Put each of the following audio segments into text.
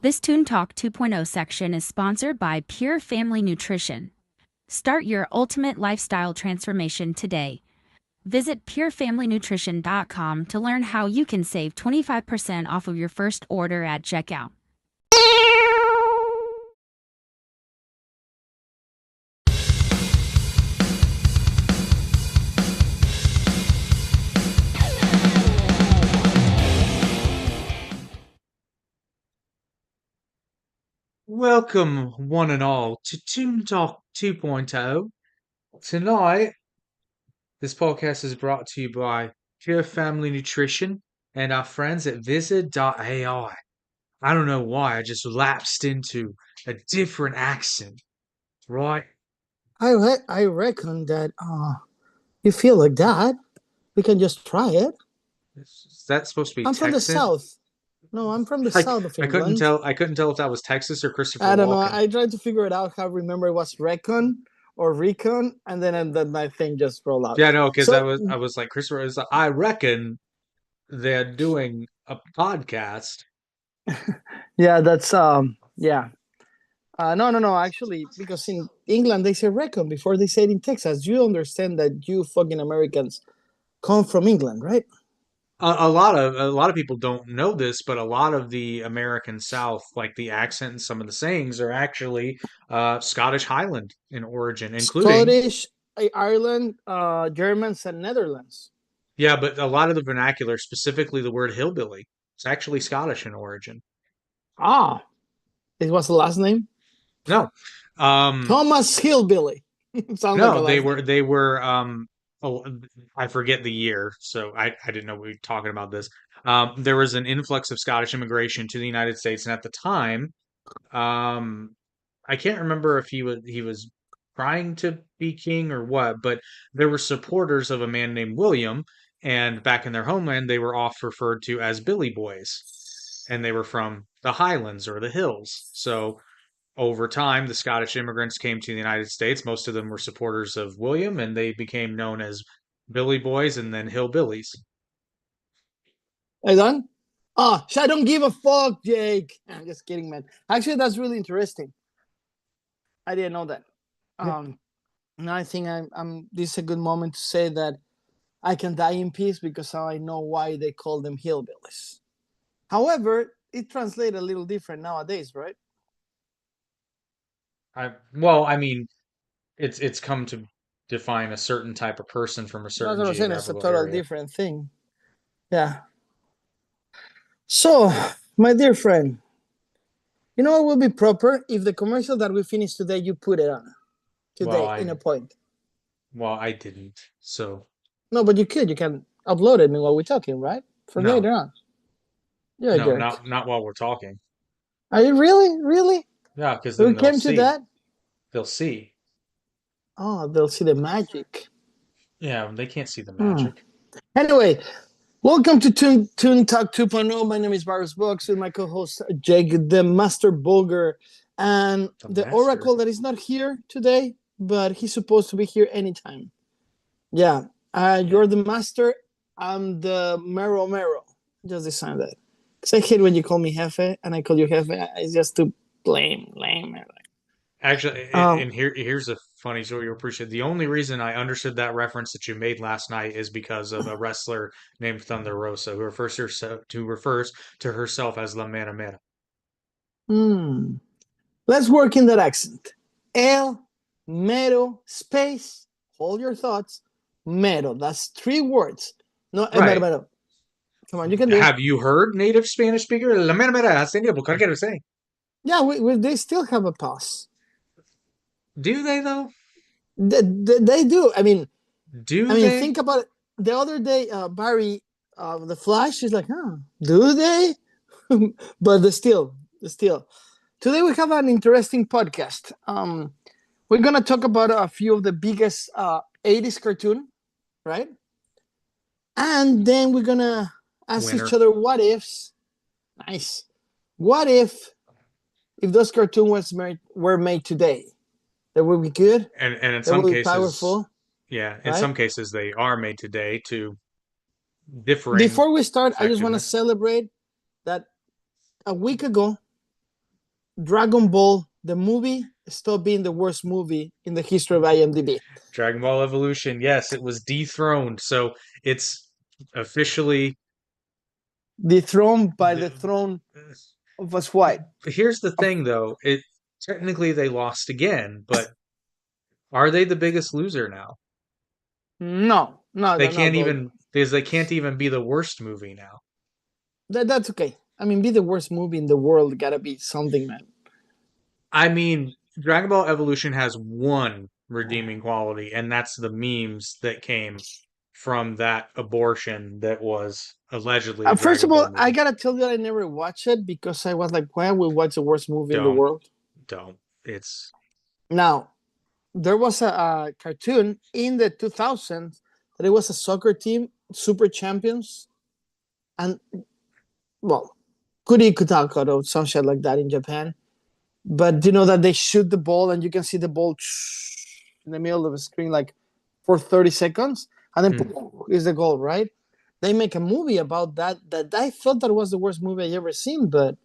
This Toon Talk 2.0 section is sponsored by Pure Family Nutrition. Start your ultimate lifestyle transformation today. Visit purefamilynutrition.com to learn how you can save 25% off of your first order at checkout. Welcome, one and all, to Toon Talk 2.0. Tonight, this podcast is brought to you by Pure Family Nutrition and our friends at Visit.ai. I don't know why, I just lapsed into a different accent, right? I reckon that you feel like that. We can just try it. Is that supposed to be I'm from the Texan? south. No, I'm from the Like south of I couldn't England. tell. I couldn't tell if that was Texas or Christopher I don't know. Walken. I tried to figure it out. How I remember it was recon or recon, and then my thing just rolled out. Yeah, no, because So I was like Christopher. Was like, I reckon they're doing a podcast. yeah, that's yeah. No. Actually, because in England they say recon before they say it in Texas. You understand that you fucking Americans come from England, right? A lot of people don't know this, but a lot of the American South, like the accent and some of the sayings, are actually Scottish Highland in origin, including Scottish, Ireland, Germans, and Netherlands. yeah, but a lot of the vernacular, specifically the word hillbilly, it's actually Scottish in origin. Ah, it was the last name. No, um, Thomas Hillbilly. Sounds like a no, last name. they were oh, I forget the year, so I didn't know we were talking about this. There was an influx of Scottish immigration to the United States, and at the time, um, I can't remember if he was trying to be king or what, but there were supporters of a man named William, and back in their homeland, they were oft referred to as Billy Boys, and they were from the Highlands or the hills. So over time, the Scottish immigrants came to the United States. Most of them were supporters of William, and they became known as Billy Boys and then Hillbillies. Are you done? Ah, I don't give a fuck, Jake. I'm just kidding, man. Actually, that's really interesting. I didn't know that. Yeah. Now I think this is a good moment to say that I can die in peace because I know why they call them hillbillies. However, it translates a little different nowadays, right? I mean, it's come to define a certain type of person from a That's certain what I'm saying. It's a geographical total area. different thing. Yeah. So, my dear friend, you know what will be proper if the commercial that we finished today, you put it on Well, today in a point. I didn't. So No, but you could. You can upload it while we're talking, right? For no, later on. You're a no, jerk. not while we're talking. Are you really? Really? Yeah, because We then they'll came to see. that? They'll see. Oh, they'll see the magic. Yeah, they can't see the Hmm. magic. Anyway, welcome to Toon Talk 2.0. My name is Barris Books with my co-host Jake, the Master Bulger, and The the master. Oracle that is not here today, but he's supposed to be here anytime. Yeah, Yeah. you're the Master. I'm the Mero. Just design that. Because I hate when you call me Jefe and I call you Jefe. It's just too lame. Actually, Um, and here's a funny story you'll appreciate. The only reason I understood that reference that you made last night is because of a wrestler named Thunder Rosa who refers to herself as La Mera Mera. hmm. Let's work in that accent. El mero space. Hold your thoughts. Mero. That's three words. No, Right. mero. Come on, you can do it. Have you heard native Spanish speaker? La Mera Mera, señor, ¿por qué quiero say? Yeah, they still have a pause. Do they though? They do. Do they? Think about it. The other day, Barry, the Flash is like, huh? Do they? But still. Today we have an interesting podcast. We're gonna talk about a few of the biggest 80s cartoon, right? And then we're gonna ask each Winner. other what ifs. Nice. What if those cartoons were made today? That would be good. And in That some would be cases, powerful, yeah, in right? some cases they are made today to differing Before we start, I just want to effectiveness. celebrate that a week ago Dragon Ball, the movie, stopped being the worst movie in the history of IMDb. Dragon Ball Evolution, yes, it was dethroned. So it's officially Dethroned by the the, throne of us white. here's the thing though. It technically they lost again, but are they the biggest loser now? No, no, They they're not can't both. even because they can't even be the worst movie now. That's okay. I mean, be the worst movie in the world. Gotta be something, man. I mean, Dragon Ball Evolution has one redeeming quality, and that's the memes that came from that abortion that was allegedly a First Dragon of all, Ball I movie. gotta tell you, I never watched it because I was like, why would watch the worst movie in the Don't, world? don't. It's Now, there was a cartoon in the 2000s that it was a soccer team, super champions, and well, Kuri Kutako or some shit like that in Japan. But you know that they shoot the ball and you can see the ball in the middle of the screen like for 30 seconds, and then mm. is the goal, right? They make a movie about that. That I thought that was the worst movie I ever seen, but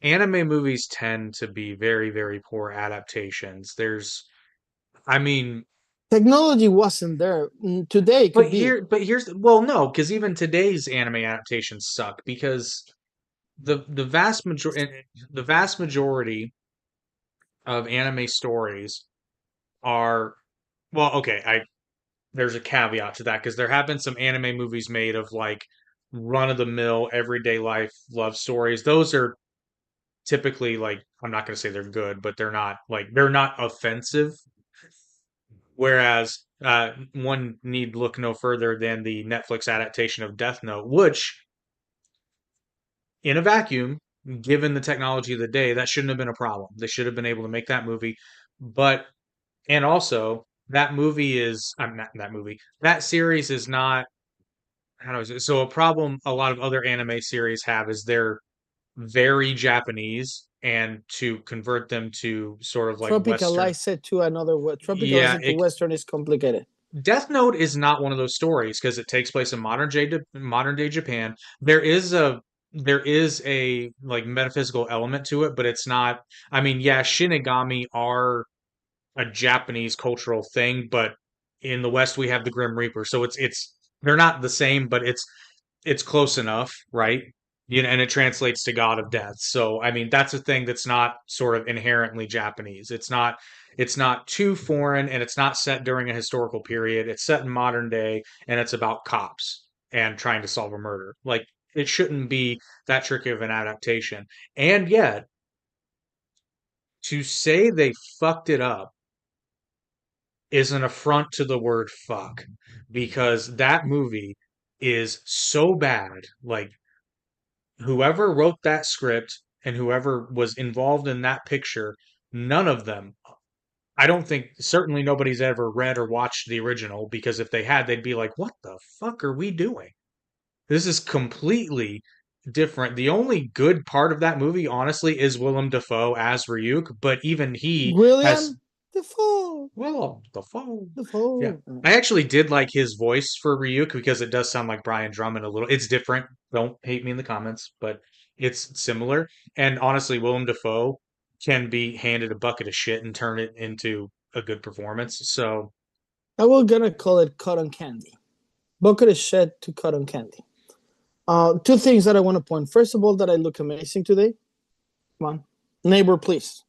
Anime movies tend to be very, very poor adaptations. I mean, technology wasn't there. Today it could be. but here's, well, no, because even today's anime adaptations suck because the vast majority of anime stories are, well, okay, I there's a caveat to that because there have been some anime movies made of like run of the mill everyday life love stories. Those are typically like, I'm not going to say they're good, but they're not offensive. Whereas one need look no further than the Netflix adaptation of Death Note, which in a vacuum, given the technology of the day, that shouldn't have been a problem. They should have been able to make that movie. But and also that movie is I'm not that movie. That series is not, how do I say, so a problem a lot of other anime series have is they're very Japanese, and to convert them to sort of like Western. Tropicalize it to another word. Tropicalize Yeah, it to Western is complicated. Death Note is not one of those stories because it takes place in modern day Japan. There is a like metaphysical element to it, but it's not. I mean, yeah, Shinigami are a Japanese cultural thing, but in the West we have the Grim Reaper, so it's they're not the same, but it's close enough, right? You know, and it translates to God of Death. So I mean, that's a thing that's not sort of inherently Japanese. It's not too foreign, and it's not set during a historical period. It's set in modern day, and it's about cops and trying to solve a murder. Like it shouldn't be that tricky of an adaptation. And yet, to say they fucked it up is an affront to the word fuck because that movie is so bad. Like whoever wrote that script and whoever was involved in that picture, none of them, I don't think, certainly nobody's ever read or watched the original because if they had, they'd be like, what the fuck are we doing? This is completely different. The only good part of that movie, honestly, is Willem Dafoe as Ryuk, but even he has William Defoe. Willem Dafoe. Yeah. Defoe. I actually did like his voice for Ryuk because it does sound like Brian Drummond a little. It's different. Don't hate me in the comments, but it's similar. And honestly, Willem Dafoe can be handed a bucket of shit and turn it into a good performance. So, I will gonna call it cotton candy. Bucket is shed to cotton candy. Two things that I want to point. First of all, that I look amazing today. Come on, neighbor, please.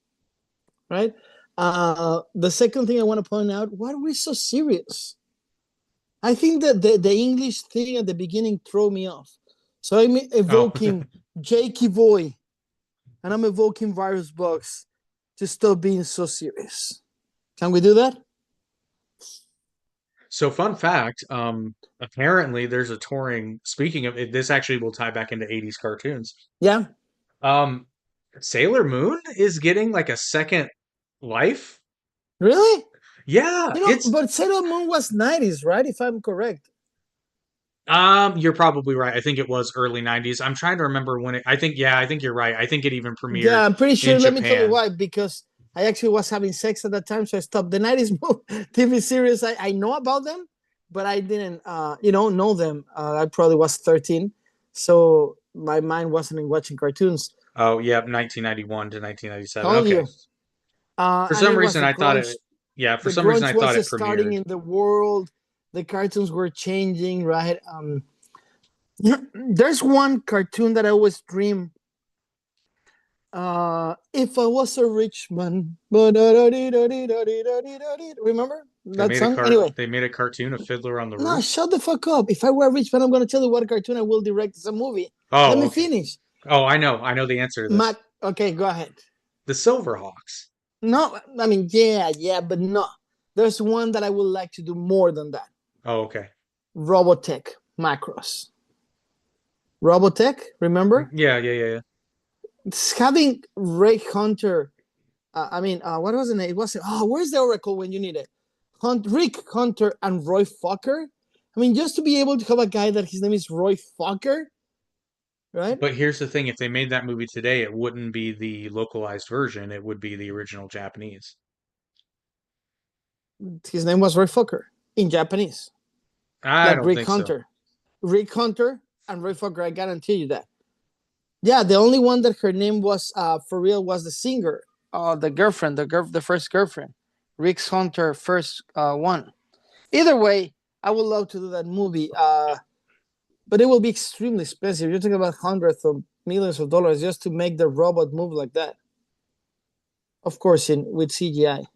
Right. The second thing I want to point out: why are we so serious? I think that the English thing at the beginning threw me off. So I'm oh, evoking Jakey Boy, and I'm evoking Virus Box to stop being so serious. Can we do that? so fun fact, apparently there's a touring, speaking of it, this actually will tie back into 80s cartoons. Yeah. Um, Sailor Moon is getting like a second life. Really? Yeah, You know, it's but Sailor Moon was 90s, right? If I'm correct. you're probably right. I think it was early 90s. I'm trying to remember when I think, yeah, I think you're right. I think it even premiered Yeah, I'm pretty in sure. Let me tell you Japan. why. Because I actually was having sex at that time, so I stopped. The 90s TV series, I know about them, but I didn't, know them. I probably was 13, so my mind wasn't in watching cartoons. Oh, yep, 1991 to 1997. Told Okay. you. For And some it was reason, the I thought it. grunge. Yeah, for The some reason, grunge I thought it was starting premiered. in the world. The cartoons were changing, right? There's one cartoon that I always dream. If I was a rich man, remember They that made a song? Anyway, They made a cartoon of Fiddler on the no, Roof. shut the fuck up. If I were a rich man, I'm gonna tell you what cartoon I will direct as a movie. Let Oh, me okay. finish. Oh, I know the answer to this. Mac, okay, go ahead. The Silverhawks. No, I mean, yeah, but no. There's one that I would like to do more than that. Oh, okay. Robotech Macross. Robotech, remember? Yeah. It's having Ray Hunter. What was the name? It was where's the Oracle when you need it? Rick Hunter and Roy Fokker. I mean, just to be able to have a guy that his name is Roy Fokker, right? But here's the thing: if they made that movie today, it wouldn't be the localized version. It would be the original Japanese. His name was Roy Fokker in Japanese, I like don't Rick think so. Hunter. Rick Hunter and Roy Fokker. I guarantee you that. Yeah, the only one that her name was for real was the singer, the girlfriend, the first girlfriend, Rick Hunter, first one. Either way, I would love to do that movie, but it will be extremely expensive. You're talking about hundreds of millions of dollars just to make the robot move like that. Of course, with CGI.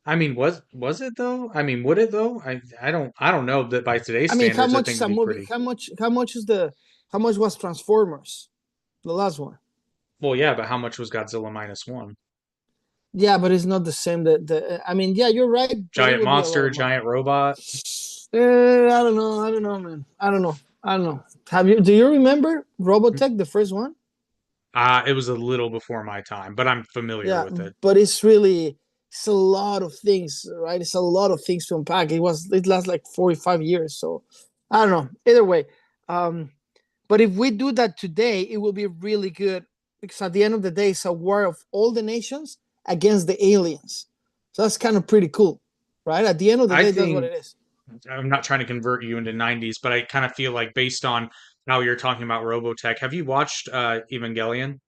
I mean, was it though? I mean, would it though? I don't know that by today's I mean, how standards, I much think is it'd a be movie? pretty. How much was Transformers, the last one? Well, yeah, but how much was Godzilla minus one? Yeah, but it's not the same. I mean, yeah, you're right, but it Giant would be a lot monster, of money. giant robot. I don't know, man. I don't know. Do you remember Robotech, the first one? It was a little before my time, but I'm familiar Yeah, with it. but it's a lot of things, right? It's a lot of things to unpack. It lasts like 45 years. So I don't know. Either way. Um, but if we do that today, it will be really good because at the end of the day, it's a war of all the nations against the aliens. So that's kind of pretty cool, right? At the end of the I day, that's what think it is. I'm not trying to convert you into 90s, but I kind of feel like based on how you're talking about Robotech, have you watched Evangelion?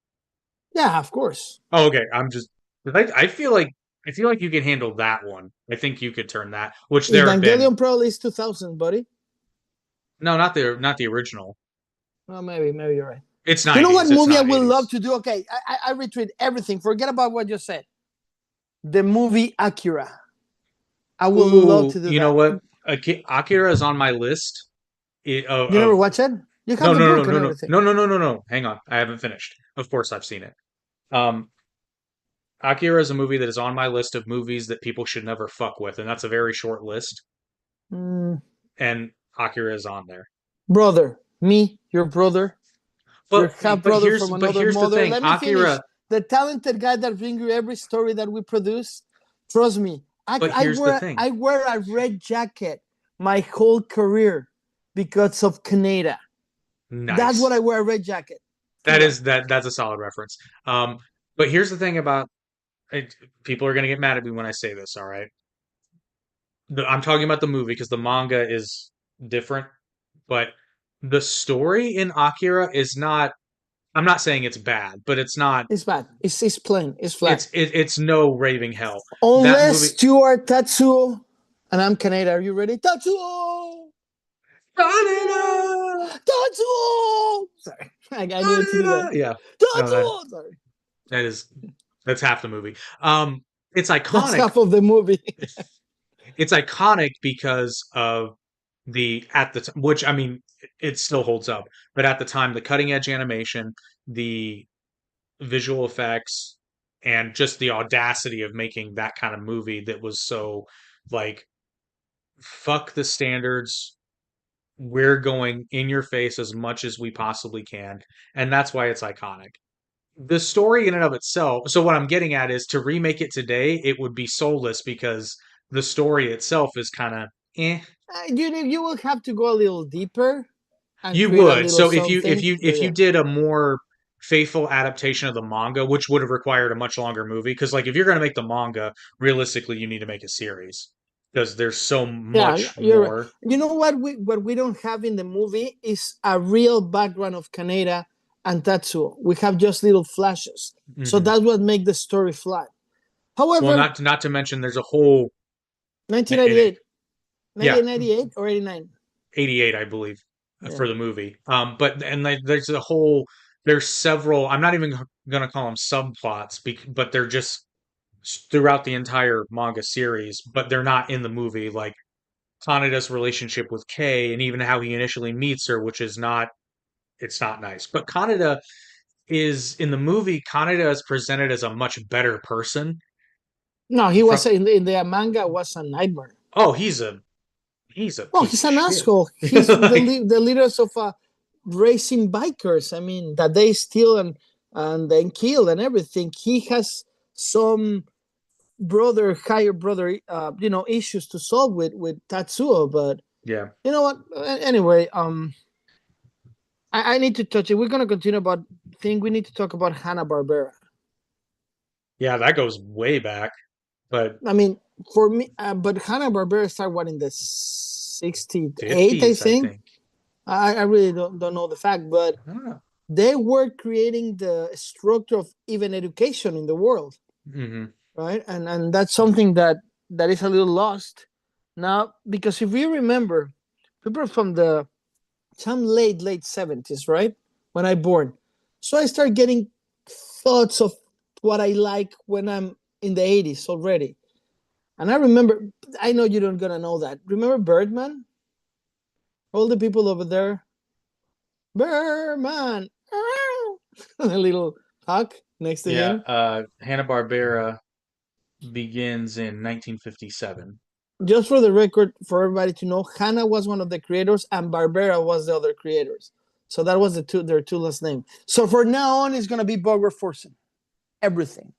Yeah, of course. Oh, okay. I'm just I feel like you can handle that one. I think you could turn that, which there have been. Evangelion probably is 2000, buddy. No, not the original. Well, maybe you're right. It's You know what 90s. It's movie I not would love 80s. to do? Okay, I retreat everything. Forget about what you said. The movie Akira. I would love Ooh, to do you know that. what? Akira is on my list You never of watch it? You have no, the no, no, book and no, no, everything. no, no, no, no, no. Hang on. I haven't finished. Of course I've seen it. Um, Akira is a movie that is on my list of movies that people should never fuck with, and that's a very short list, Mm, and Akira is on there. brother, me, your brother, your half brother from But another here's the mother. thing. Let me finish. Akira, The talented guy that brings you every story that we produce. Trust me, but here's the thing. I wear a red jacket my whole career because of Canada. That's what Nice. I wear, a red jacket. Keep going. That's a solid reference. Um, but here's the thing about it, people are gonna get mad at me when I say this, all right? I'm talking about the movie because the manga is different, but the story in Akira is not. I'm not saying it's bad, but it's not. It's bad. It's plain. It's flat. It's no raving hell. That movie. Unless you are Tatsuo and I'm Canada. Are you ready? Tatsuo! Canada, Tatsuo! Sorry. I needed to do that. Canada. Yeah, no, Tatsuo! Sorry. that is that's half the movie. It's That's iconic. half of the movie. It's iconic because of the at the which I mean it still holds up, but at the time the cutting edge animation, the visual effects, and just the audacity of making that kind of movie that was so like fuck the standards. We're going in your face as much as we possibly can, and that's why it's iconic. The story in and of itself. So what I'm getting at is to remake it today, it would be soulless because the story itself is kind of eh. You will have to go a little deeper and You create a would. little So something. But if you yeah. did a more faithful adaptation of the manga, which would have required a much longer movie, because like if you're going to make the manga, realistically, you need to make a series because there's so Yeah, much you're more. you know what we don't have in the movie is a real background of Canada and Tatsuo. We have just little flashes. So Hmm. that's what makes the story flat. Well, However, not to mention there's a whole and 1998, yeah, 1998 or 89. 88, I believe, Yeah. for the movie. But and like, there's several. I'm not even gonna call them subplots, but they're just throughout the entire manga series. But they're not in the movie. Like Kaneda's relationship with Kei, and even how he initially meets her, which is not. It's not nice. But Kaneda is in the movie. Kaneda is presented as a much better person. No, he was From in the manga was a nightmare. oh, he's a Well, piece he's of an shit. asshole. He's Like the leaders of racing bikers. I mean, that they steal and then kill and everything. He has some higher brother, issues to solve with Tatsuo. But yeah, you know what? Anyway, I need to touch it. We're gonna continue about thing. We need to talk about Hanna Barbera. yeah, that goes way back. But I mean, for me, but Hanna Barbera started what in the 68, I 50s, I think. think. I really don't know the fact, but Ah. they were creating the structure of even education in the world, Hmm. right? And that's something that is a little lost now, because if you remember, people from the some late 70s, right, when I born, so I start getting thoughts of what I like when I'm in the 80s already. And I remember, I know you don't gonna know that. Remember Birdman? All the people over there, Birdman, a little hawk next to Yeah, him. Hanna-Barbera begins in 1957. Just for the record, for everybody to know, Hanna was one of the creators and Barbera was the other creators. So that was their two last name. So for now on, it's gonna be Bogger Forsen. Everything.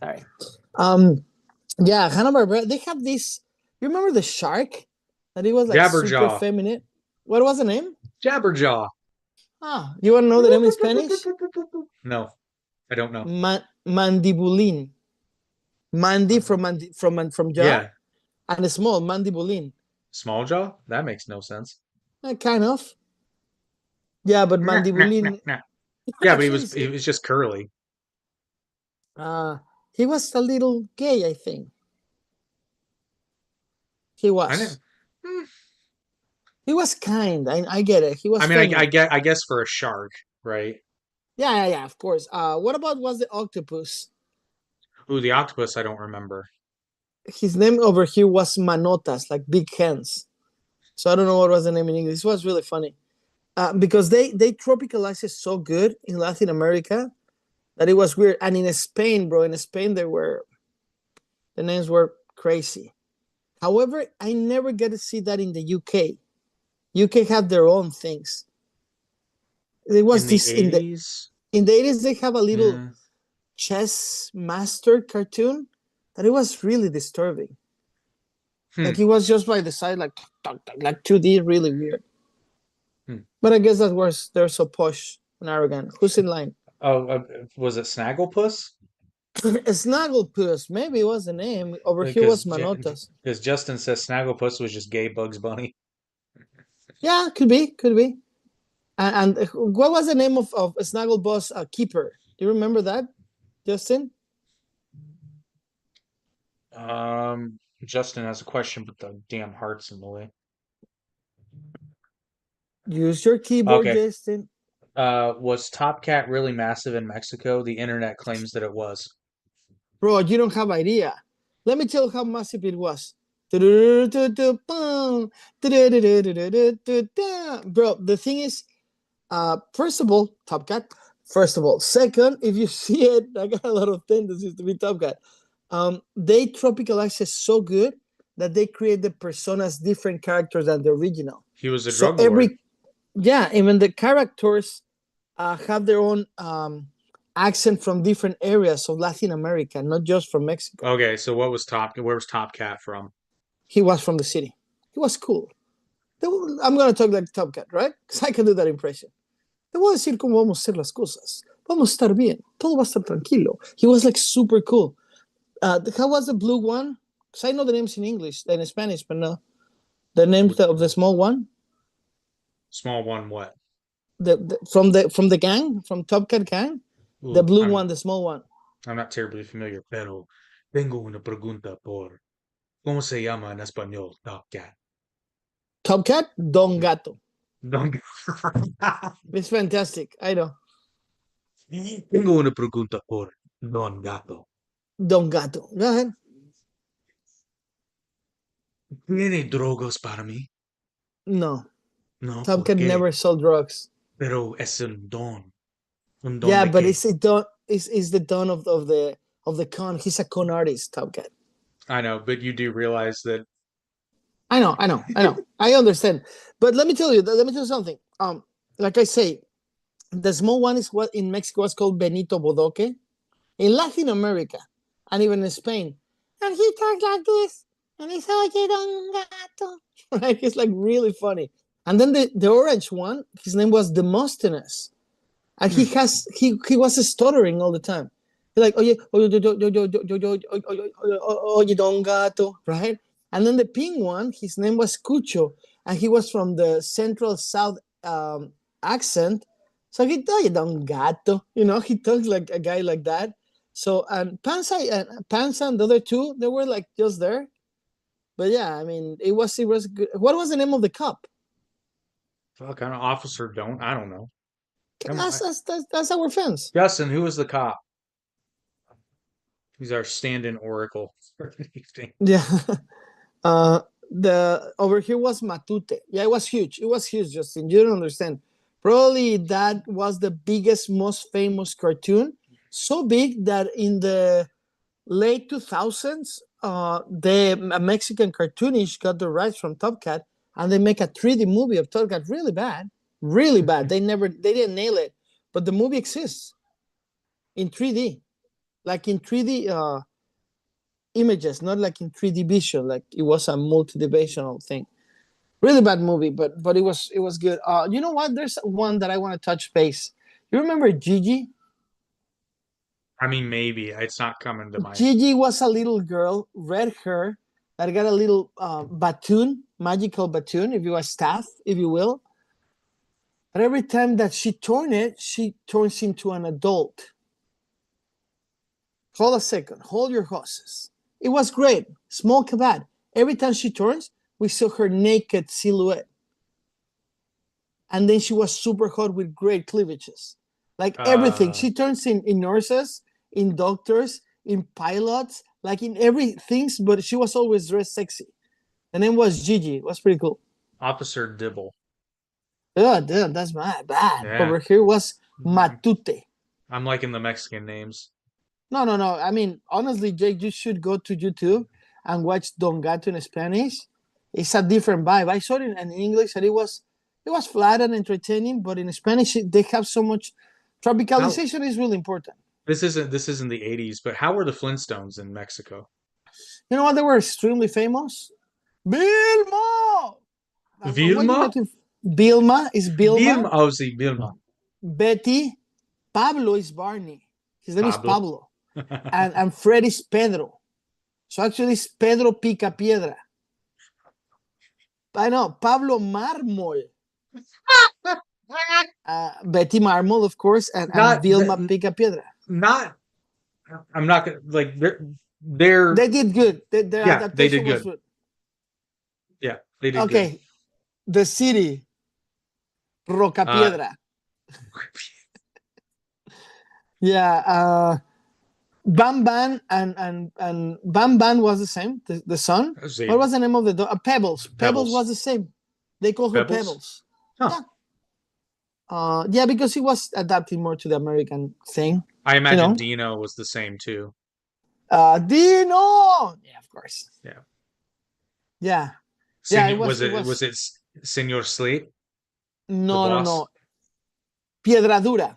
Sorry. Um, yeah, Hanna Barbera. They have this. You remember the shark? That he was like super Jabberjaw. feminine. What was the name? Jabberjaw. Ah, you want to know the name in Spanish? No, I don't know. Mandibulin. Mandy Uh, from jaw, yeah, and small mandibulin. small jaw? That makes no sense. Kind of. Yeah, but Nah, nah, nah, mandibulin. nah. Yeah, but Actually, he was just curly. uh, he was a little gay. I think he I was. didn't. Hmm. He was kind. I get it. He I was mean, feminine. I guess for a shark, right? Yeah. Of course. What about was the octopus? Ooh, the octopus, I don't remember. His name over here was Manotas, like big hands. So I don't know what was the name in English. This was really funny because they tropicalized it so good in Latin America that it was weird. And in Spain, bro, in Spain the names were crazy. However, I never get to see that in the UK. UK have their own things. It In was the this 80s? in the 80s they have a little Yeah. chess master cartoon that it was really disturbing. Like Hmm. it was just by the side, like 2D, really weird. Hmm. But I guess that was they're so posh and arrogant. Who's in line? Oh, was it Snagglepuss? Snagglepuss, maybe it was the name. Over here Because was Manotas. Justin says Snagglepuss was just gay Bugs Bunny. Yeah, could be. And what was the name of Snagglepuss keeper? Do you remember that, Justin? Justin has a question, but the damn heart's in the way. Use your keyboard, Okay. Justin. Was Top Cat really massive in Mexico? The internet claims that it was. Bro, you don't have idea. Let me tell you how massive it was. Bro, the thing is, first of all, Top Cat. First of all, second, if you see it, I got a lot of tendencies to be Top Cat. They tropicalize it so good that they create the personas different characters than the original. He was a So drug lord. even the characters have their own accent from different areas of Latin America, not just from Mexico. Okay, so where was Top Cat from? He was from the city. He was cool. I'm going to talk like Top Cat, right? Because I can do that impression. Te voy a decir cómo vamos a hacer las cosas. Vamos a estar bien. Todo va a estar tranquilo. He was like super cool. How was the blue one? Because I know the names in English and in Spanish, but no. The names Which of the one? small one? Small one, what? from the gang, from Top Cat gang, the Ooh, blue one, the small one. I'm not terribly familiar, pero tengo una pregunta por ¿cómo se llama en español Top Cat? Top Cat, Don Gato. Don't- It's fantastic. I know. Tengo una pregunta por Don Gato. Don Gato. Go ahead. ¿Tiene drogas para mí? No, No, Top ¿por Cat qué? never sold drugs. Pero es un don. ¿Un don Yeah, de but qué? it's a don. Is the don of the con. He's a con artist, Top Cat. I know, but you do realize that I know. I understand. But let me tell you something. Like I say, the small one is what in Mexico is called Benito Bodoque. In Latin America, and even in Spain, and he talks like this, and he's Oye Don Gato. Right? He's like really funny. And then the orange one, his name was Demosthenes, and he was stuttering all the time. He's like Oye Don Gato, right? And then the pink one, his name was Cucho, and he was from the Central South accent. So he Oye Don Gato, he talks like a guy like that. So and Panza and the other two, they were like just there. But yeah, I mean, it was good. What was the name of the cup? fuck, I don't officer don't. I don't know. That's our fans. Justin, who is the cop? He's our stand-in oracle for the evening. Yeah. The over here was Matute. Yeah, it was huge. It was huge, Justin. You don't understand. Probably that was the biggest, most famous cartoon. So big that in the late 2000s, the Mexican cartoonish got the rights from Top Cat, and they make a 3D movie of Top Cat. Really bad, really bad. They didn't nail it, but the movie exists in 3D, like in 3D images, not like in 3D vision. Like it was a multi-dimensional thing. Really bad movie, but it was good. You know what? There's one that I want to touch base. You remember Gigi? I mean, maybe it's not coming to mind. Gigi was a little girl, red hair, that got a little batoon, magical batoon, if you a staff, if you will. But every time that she turns into an adult. Hold a second. Hold your horses. It was great. Small cabat. Every time she turns, we saw her naked silhouette. And then she was super hot with great cleavages. Like everything. She turns in nurses, in doctors, in pilots, like in everything, but she was always dressed sexy. Her name was Gigi. It was pretty cool. Officer Dibble. Oh, damn, that's bad. Yeah. Over here was Matute. I'm liking the Mexican names. No. I mean, honestly, Jake, you should go to YouTube and watch Don Gato in Spanish. It's a different vibe. I saw it in English, and it was flat and entertaining, but in Spanish they have so much tropicalization is really important. This isn't the 80s, but how were the Flintstones in Mexico? You know what? They were extremely famous. Vilma. Vilma? Vilma is Vilma. Vilma. Oh, see, Vilma. Betty. Pablo is Barney. His name is Pablo. and Fred is Pedro. So actually it's Pedro Picapiedra. I know. Pablo Mármol. Betty Marmol, of course, and Vilma Picapiedra. I'm not gonna like they did good. Their adaptation they did was good. Yeah, they did okay. Good. The city, Rocapiedra. Yeah, Bam Bam and Bam Bam was the same. The son. What was the name of the dog? Pebbles. Pebbles was the same. They call her Pebbles. Huh. Yeah, because he was adapting more to the American thing. I imagine Dino was the same too. Dino. Yeah, of course. Yeah. Yeah. Was it Senor Sleep? No. Piedradura.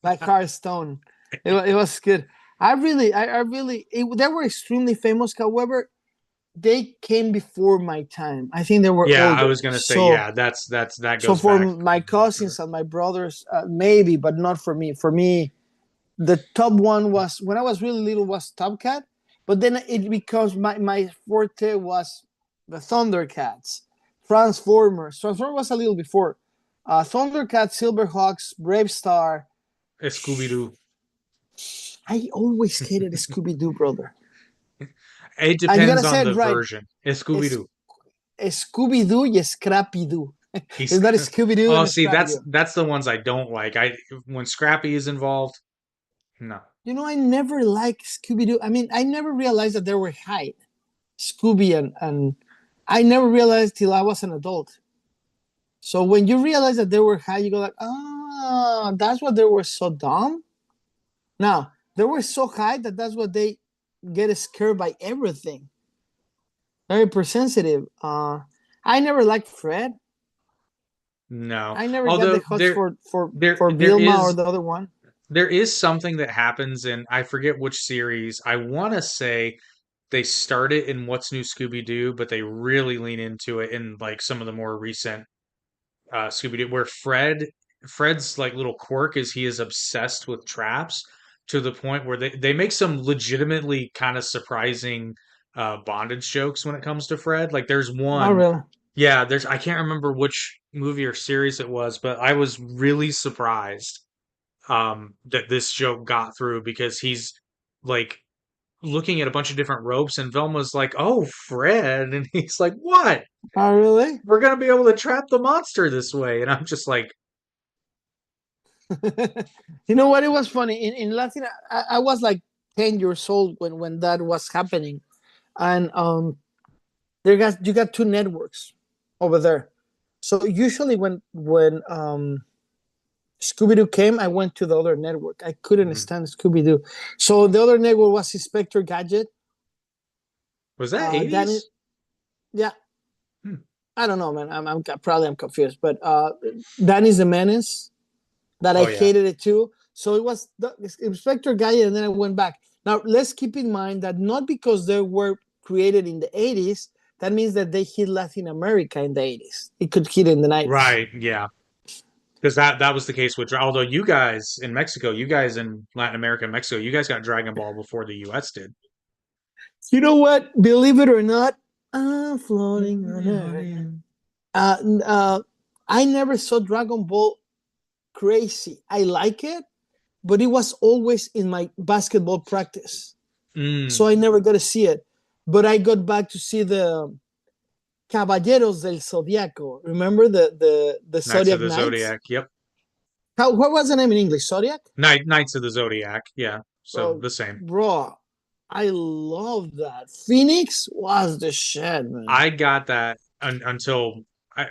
Like Hearthstone. It was good. They were extremely famous. However, they came before my time. I think they were older. I was gonna say, that goes so for back. My cousins and my brothers, maybe, but not for me. For me, the top one was when I was really little was Top Cat, but then it becomes my forte was the Thundercats, Transformers. Transformers was a little before, Thundercats, Silverhawks, Brave Star. Scooby-Doo. I always hated Scooby Doo, brother. It And you depends gotta on say it the right. version. It's Scooby-Doo. Scooby Doo y Scrappy Doo. He's It's not Scooby Doo oh, and see, Scrappy Doo. that's the ones I don't like. When Scrappy is involved, no. You know, I never liked Scooby Doo. I mean, I never realized that they were high. Scooby and I never realized till I was an adult. So when you realize that they were high, you go like, oh, that's what they were so dumb. Now they were so high that that's what they get scared by everything. Very persensitive. I never liked Fred. No. I never got the Although hots for there Vilma or is the other one. there is something that happens in I forget which series. I want to say they start it in What's New Scooby-Doo, but they really lean into it in like some of the more recent Scooby-Doo, where Fred's like little quirk is he is obsessed with traps to the point where they make some legitimately kind of surprising bondage jokes when it comes to Fred. Like there's Not one, really. yeah, there's I can't remember which movie or series it was, but I was really surprised that this joke got through because he's like looking at a bunch of different ropes and Velma's like, "Oh, Fred." And he's like, "What? Not really. We're going to be able to trap the monster this way." And I'm just like, You know what? It was funny in Latin. I was like 10 years old when that was happening, and you got two networks over there. So usually when Scooby Doo came, I went to the other network. I couldn't "Hmm, stand Scooby Doo, so the other network was Inspector Gadget. was that Danny, 80s?" yeah, Hmm. I don't know, man. I'm confused, but Danny's the Menace. That I Oh yeah. hated it too. So it was the Inspector Gadget, and then I went back. Now let's keep in mind that not because they were created in the 80s, that means that they hit Latin America in the 80s. It could hit in the 90s. Right, yeah. Because that was the case with although you guys in Mexico, you guys in Latin America and Mexico, you guys got Dragon Ball before the US did. You know what? Believe it or not, I'm floating on air. Uh, uh, I never saw Dragon Ball crazy. I like it, but it was always in my basketball practice. So Mm, I never got to see it. But I got back to see the Caballeros del Zodiaco. Remember the Knights of Zodiac the Knights? Zodiac. Yep. What was the name in English? Zodiac? Knights of the Zodiac. Yeah. So Bro, the same. bro, I love that. Phoenix was the shit, man. I got that until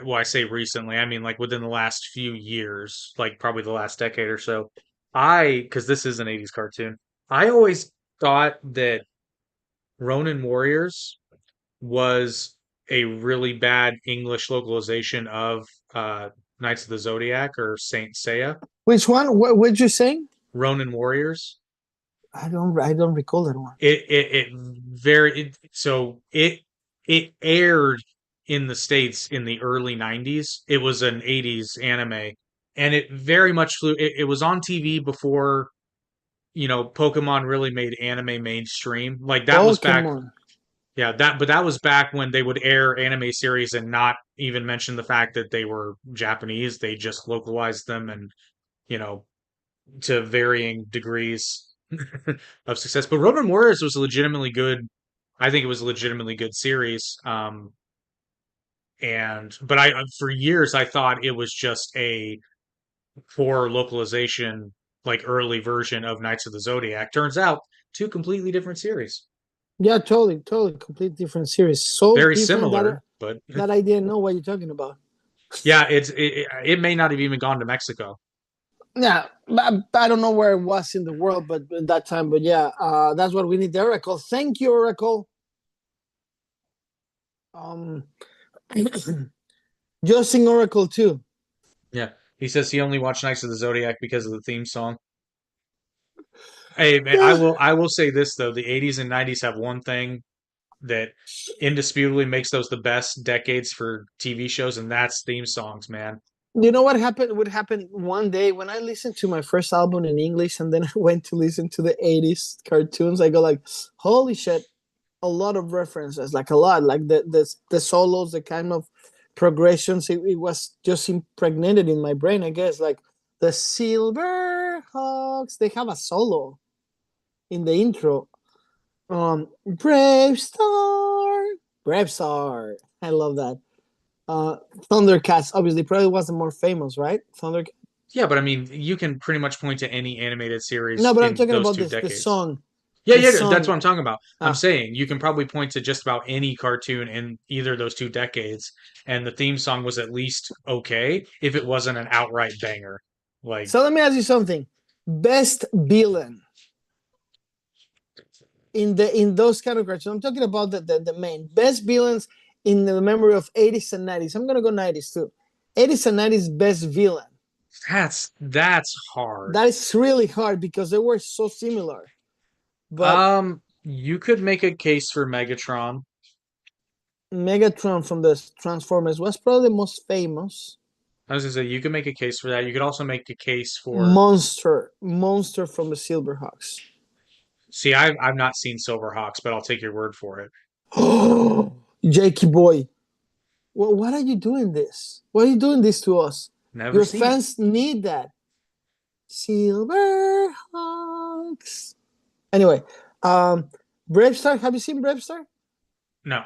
well, I say recently, I mean like within the last few years, like probably the last decade or so. Because this is an 80s cartoon, I always thought that Ronin Warriors was a really bad English localization of Knights of the Zodiac or Saint Seiya. Which one? What did you saying? Ronin Warriors. I don't recall that one. It very so it aired in the States in the early 90s. It was an 80s anime and it very much flew it was on TV before, Pokemon really made anime mainstream. Like that was back Pokemon. yeah, but that was back when they would air anime series and not even mention the fact that they were Japanese. They just localized them and, you know, to varying degrees of success. But Roman Warriors was legitimately good. I think it was a legitimately good series. But for years I thought it was just a poor localization, like early version of Knights of the Zodiac. Turns out two completely different series. Yeah, totally, complete different series. So Very different that similar, but that I didn't know what you're talking about. yeah, it may not have even gone to Mexico. Yeah, I don't know where it was in the world, but at that time. But yeah, that's what we need. The Oracle. Thank you, Oracle. Um, Justin Oracle too. Yeah. He says he only watched Knights of the Zodiac because of the theme song. Hey, man, I will say this though, the 80s and 90s have one thing that indisputably makes those the best decades for TV shows, and that's theme songs, man. You know what happened? What happened one day when I listened to my first album in English, and then I went to listen to the '80s cartoons. I go like, "Holy shit!" A lot of references, like a lot, like the solos, the kind of progressions. It was just impregnated in my brain, I guess. Like the Silverhawks, they have a solo in the intro. Brave Star, Brave Star. I love that. Thundercats, obviously, probably was the more famous, right? Thundercats. Yeah, but I mean, you can pretty much point to any animated series No, but I'm in talking those about two this the decades. song. Yeah, The yeah, that's what song. I'm talking about. I'm Ah, saying you can probably point to just about any cartoon in either of those two decades, and the theme song was at least okay if it wasn't an outright banger. Like, so let me ask you something. Best villain in those kind of cartoons. I'm talking about the main best villains in the memory of 80s and 90s. I'm gonna go 90s too. 80s and 90s best villain. that's hard. That is really hard because they were so similar. But You could make a case for Megatron. Megatron from the Transformers was probably the most famous. I was gonna say you could make a case for that. You could also make a case for. Monster from the Silverhawks. See, I've not seen Silverhawks, but I'll take your word for it. Oh, Jakey boy. Well, what are you doing this? Why are you doing this to us? Never Your seen it. fans need that. Silverhawks. Anyway, Brave Star. Have you seen Brave Star? No.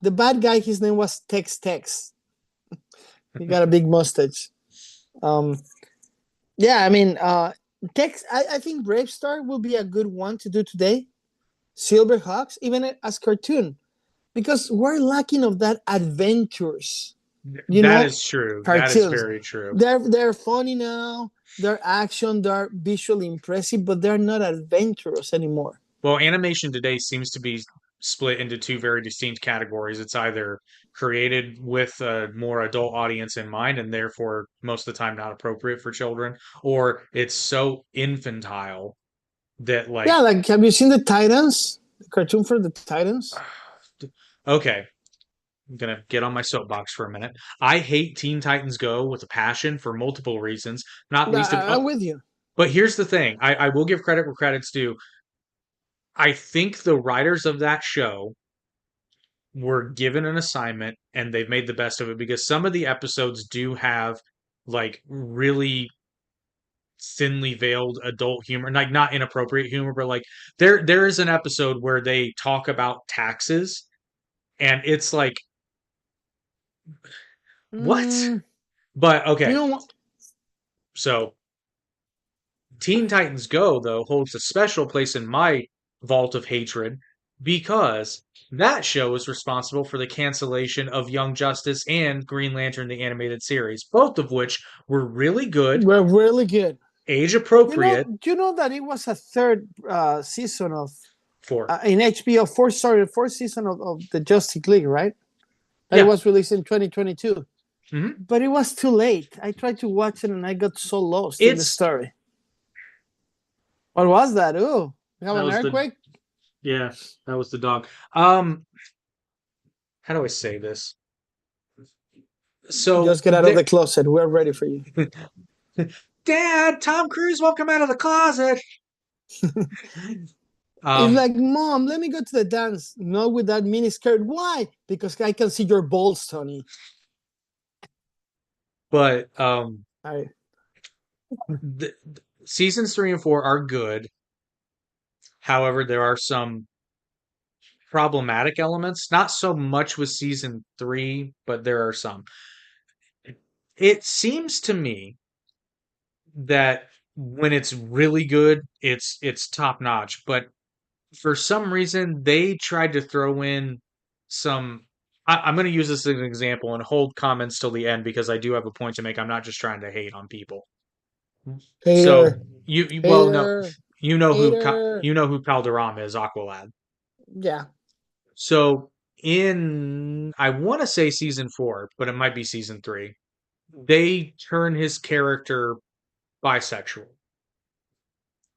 The bad guy, his name was Tex Tex. He got a big mustache. Um, yeah, I mean, Tex. I think Brave Star will be a good one to do today. Silverhawks, even as cartoon, because we're lacking of that adventures. You That know, is true. That is cartoons. very true. They're funny now. They're action. They're visually impressive, but they're not adventurous anymore. Well, animation today seems to be split into two very distinct categories. It's either created with a more adult audience in mind and therefore most of the time not appropriate for children, or it's so infantile that Yeah, like like have you seen the Titans? The cartoon for the Titans? okay, I'm gonna get on my soapbox for a minute. I hate Teen Titans Go with a passion for multiple reasons, not least of I'm with you. but here's the thing. I will give credit where credit's due. I think the writers of that show were given an assignment and they've made the best of it because some of the episodes do have like really thinly veiled adult humor, like not inappropriate humor, but like there is an episode where they talk about taxes and it's like what? Mm, But you okay, know what? so Teen Titans Go though holds a special place in my vault of hatred because that show is responsible for the cancellation of Young Justice and Green Lantern the animated series, both of which were really good, We're really good. age appropriate You know that it was a third season of for. in HBO, fourth season of the Justice League, right? That it Yeah. was released in 2022. Mhm. But it was too late. I tried to watch it and I got so lost in the It's story. What was that? Ooh, we have that an was the earthquake? yeah, that was the dog. How do I say this? So Just get out of the closet. We're ready for you. Dad, Tom Cruise won't come out of the closet. It's Um, like, Mom, let me go to the dance. Not with that mini skirt. Why? Because I can see your balls, Tony. but I, seasons 3 and 4 are good. However, there are some problematic elements. Not so much with season 3, but there are some. It seems to me that when it's really good, it's top notch. But for some reason, they tried to throw in some. I'm going to use this as an example and hold comments till the end because I do have a point to make. I'm not just trying to hate on people. So hater, well, no, hater, hater. you know who Calderon is, Aqualad. Yeah. So in I want to say season 4, but it might be season 3. They turn his character bisexual,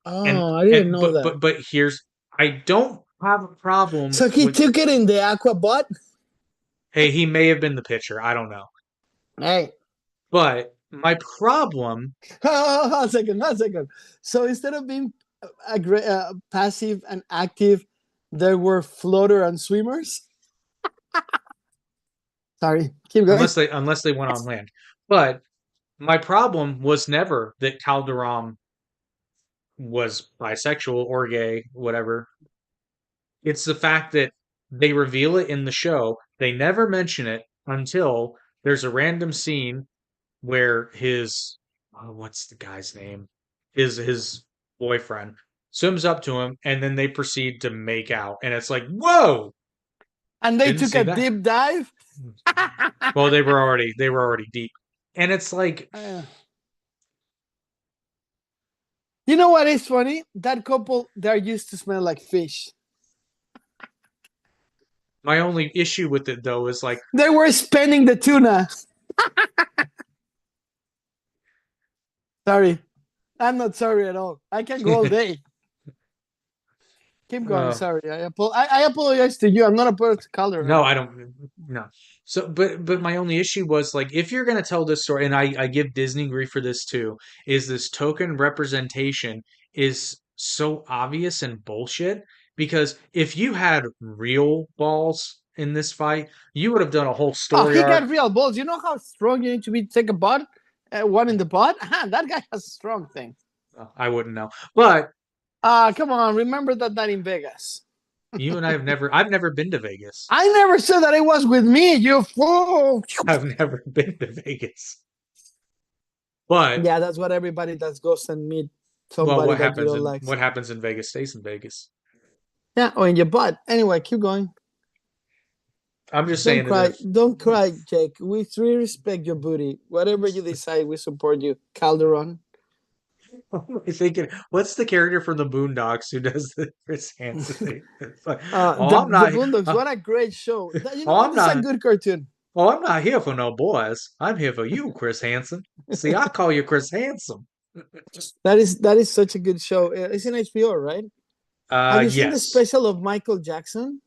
and Oh, I didn't know that. but here's I don't have a problem So he with. took it in the aqua butt? Hey, he may have been the pitcher. I don't know, Hey. but my problem. A second, a second. So instead of being passive and active, there were floater and swimmers? Sorry, keep going. unless they went on land. But my problem was never that Calderon was bisexual or gay, whatever. It's the fact that they reveal it in the show. They never mention it until there's a random scene where his what's the guy's name? His boyfriend swims up to him and then they proceed to make out. And it's like, whoa! And they Didn't took see a that. deep dive. Well, they were already deep. And it's like You know what is funny? That couple, they're used to smell like fish. my only issue with it though is like They were spending the tuna. Sorry. I'm not sorry at all. I can go all day. Keep going. Sorry. I apologize to you. I'm not a part of the color. no, I don't. No. So, but my only issue was like, if you're gonna tell this story, and I give Disney grief for this too, is this token representation is so obvious and bullshit. Because if you had real balls in this fight, you would have done a whole Oh, story he arc. got real balls. You know how strong you need to be to take a butt? One in the butt? That guy has a strong thing. I wouldn't know, but Come on. Remember that in Vegas. you and I I've never been to Vegas. I never said that it was with me, you fool. I've never been to Vegas. But Yeah, that's what everybody that goes and meet well, somebody what that you happens don't in like. what happens in Vegas stays in Vegas. Yeah, or in your butt. Anyway, keep going. I'm just Don't saying cry. that Don't cry, Jake. We respect your booty. Whatever you decide, we support you. Calderon. I'm thinking, what's the character from the Boondocks who does the Chris Hansen thing? It's like, The Boondocks. What a great show. You know what? I'm This is a not. good cartoon. Oh, I'm not here for no boys. I'm here for you, Chris Hansen. See, I call you Chris Handsome. That is such a good show. It's in HBO, right? Have you seen the Yes. special of Michael Jackson?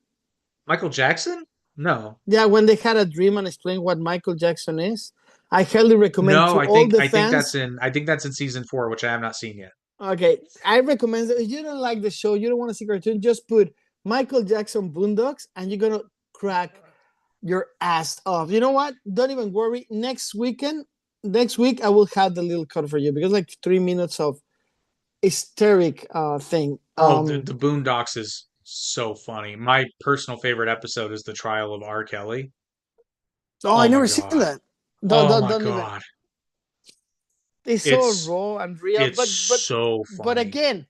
Michael Jackson? No. Yeah, when they had a dream and explain what Michael Jackson is. I highly recommend No, to all the fans. I think that's in season 4, which I have not seen yet. Okay, I recommend that if you don't like the show, you don't want to see cartoon, just put Michael Jackson Boondocks and you're gonna crack your ass off. You know what? Don't even worry. Next week I will have the little cut for you because like 3 minutes of hysteric thing. The Boondocks is so funny. My personal favorite episode is the trial of R. Kelly. I never my seen God. that. Oh my Don't God. It's so raw and real. It's so funny. But again,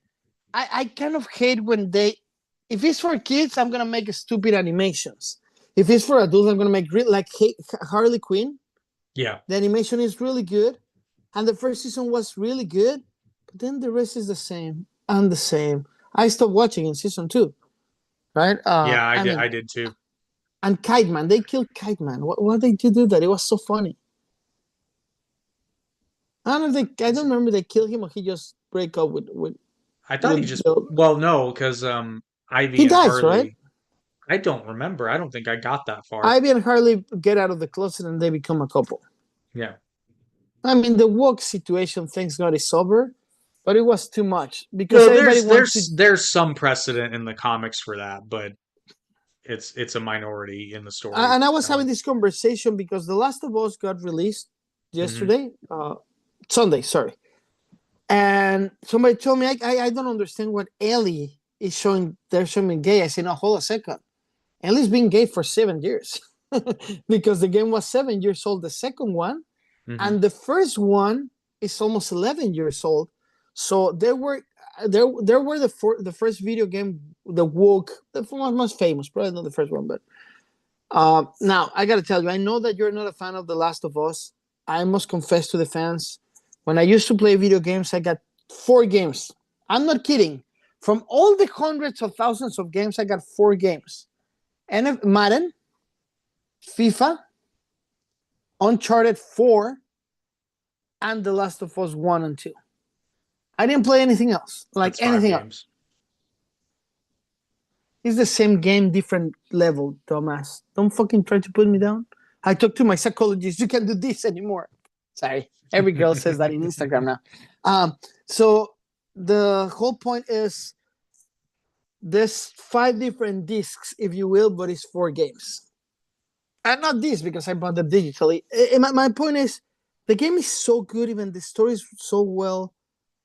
I kind of hate when if it's for kids, I'm gonna make stupid animations. If it's for adults, I'm gonna make Harley Quinn. Yeah. The animation is really good, and the first season was really good, but then the rest is the same and the same. I stopped watching in season 2, right? Yeah, I did too. And Kite Man, they killed Kite Man. Why did you do that? It was so funny. I don't remember they killed him or he just break up with. I thought he just no, because Ivy he and dies, Harley. right? I don't remember. I don't think I got that far. Ivy and Harley get out of the closet and they become a couple. Yeah. I mean, the woke situation, thanks God, is over, but it was too much because there's some precedent in the comics for that, but it's a minority in the story. And I was having this conversation because The Last of Us got released yesterday, Sunday, sorry. And somebody told me, I don't understand what Ellie is showing. They're showing gay. I said, no, hold a second. Ellie's been gay for 7 years because the game was 7 years old, the second one. And the first one is almost 11 years old. So there were the first video game, the woke, the most famous, probably not the first one, but now I got to tell you, I know that you're not a fan of The Last of Us. I must confess to the fans, when I used to play video games, I got 4 games. I'm not kidding. From all the hundreds of thousands of games, I got 4 games. And Madden, FIFA, Uncharted 4, and The Last of Us 1 and 2. I didn't play anything else. Like anything else. It's the same game, different level, dumbass. Don't fucking try to put me down. I talked to my psychologist. You can't do this anymore. Sorry. Every girl says that in Instagram now. So the whole point is there's 5 different discs, if you will, but it's 4 games. And not this because I bought them digitally. My point is, the game is so good, even the story is so well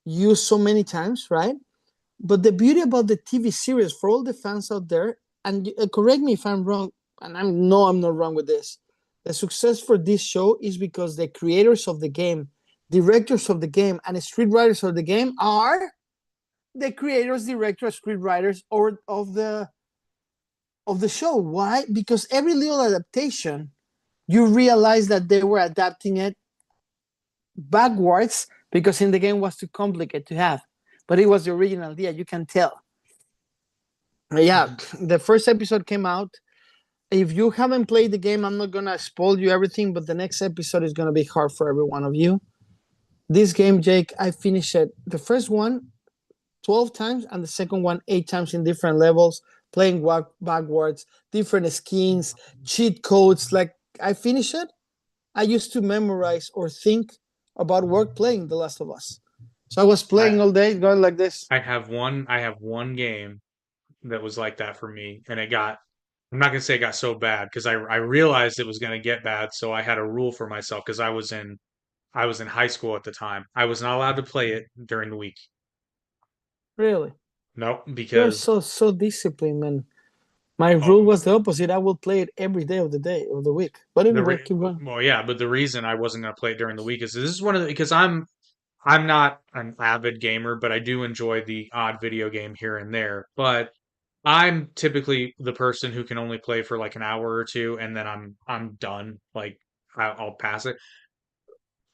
used so many times, right? But the beauty about the TV series for all the fans out there, and correct me if I'm wrong, and I'm not wrong with this. The success for this show is because the creators of the game, directors of the game, and scriptwriters of the game are the creators, directors, scriptwriters, or of the show. Why? Because every little adaptation, you realize that they were adapting it backwards because in the game was too complicated to have, but it was the original idea. You can tell. Yeah, the first episode came out. If you haven't played the game, I'm not gonna spoil you everything, but the next episode is gonna be hard for every one of you. This game, Jake, I finished it. The first one 12 times and the second one 8 times in different levels, playing backwards, different skins, cheat codes. Like I finished it. I used to memorize or think about work playing The Last of Us. So I was playing all day, going like this. I have one game that was like that for me, and I'm not gonna say it got so bad because I realized it was gonna get bad, so I had a rule for myself because I was in high school at the time. I was not allowed to play it during the week. Really? Nope, You're because so disciplined, man. My oh, rule was the opposite. I will play it every day of the week. But anyway, keep going. well, yeah, but the reason I wasn't gonna play it during the week is this is one of the because I'm not an avid gamer, but I do enjoy the odd video game here and there. But I'm typically the person who can only play for like an hour or two, and then I'm done. Like I'll pass it.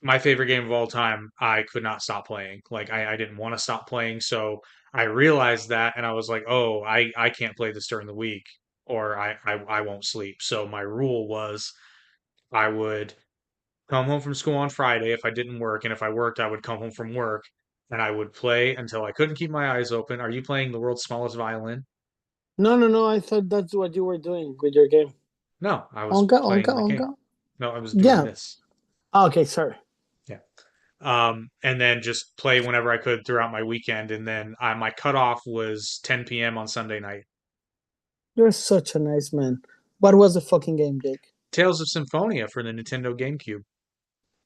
My favorite game of all time, I could not stop playing. Like I didn't want to stop playing, so I realized that, and I was like, oh, I can't play this during the week, or I won't sleep. So my rule was I would come home from school on Friday if I didn't work, and if I worked, I would come home from work and I would play until I couldn't keep my eyes open. Are you playing the world's smallest violin? No. I thought that's what you were doing with your game. No, I was Onka, onka, playing the game. onka. No, I was doing Yeah. this. Okay, sorry. Yeah. And then just play whenever I could throughout my weekend. And then my cutoff was 10 p.m. on Sunday night. You're such a nice man. What was the fucking game, Jake? Tales of Symphonia for the Nintendo GameCube.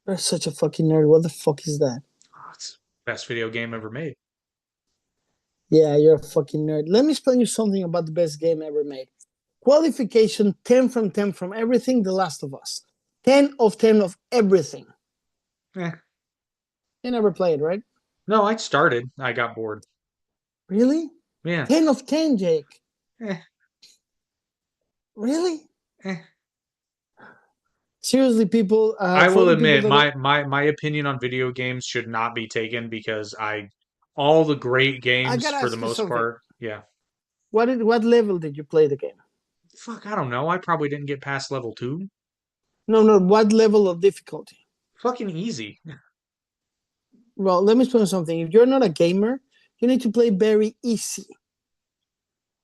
You're such a fucking nerd. What the fuck is that? Oh, it's the best video game ever made. Yeah, you're a fucking nerd. Let me explain you something about the best game ever made. Qualification 10 from 10 from everything, The Last of Us. 10 of 10 of everything. Eh. You never played, right? No, I started. I got bored. Really? Yeah. 10 of 10, Jake. Eh. Really? Eh. Seriously, people. I For will the people admit that my opinion on video games should not be taken because all the great I games gotta for the ask you most something. part, yeah. What level did you play the game? Fuck, I don't know. I probably didn't get past level 2. No. What level of difficulty? Fucking easy. Well, let me explain something. If you're not a gamer, you need to play very easy,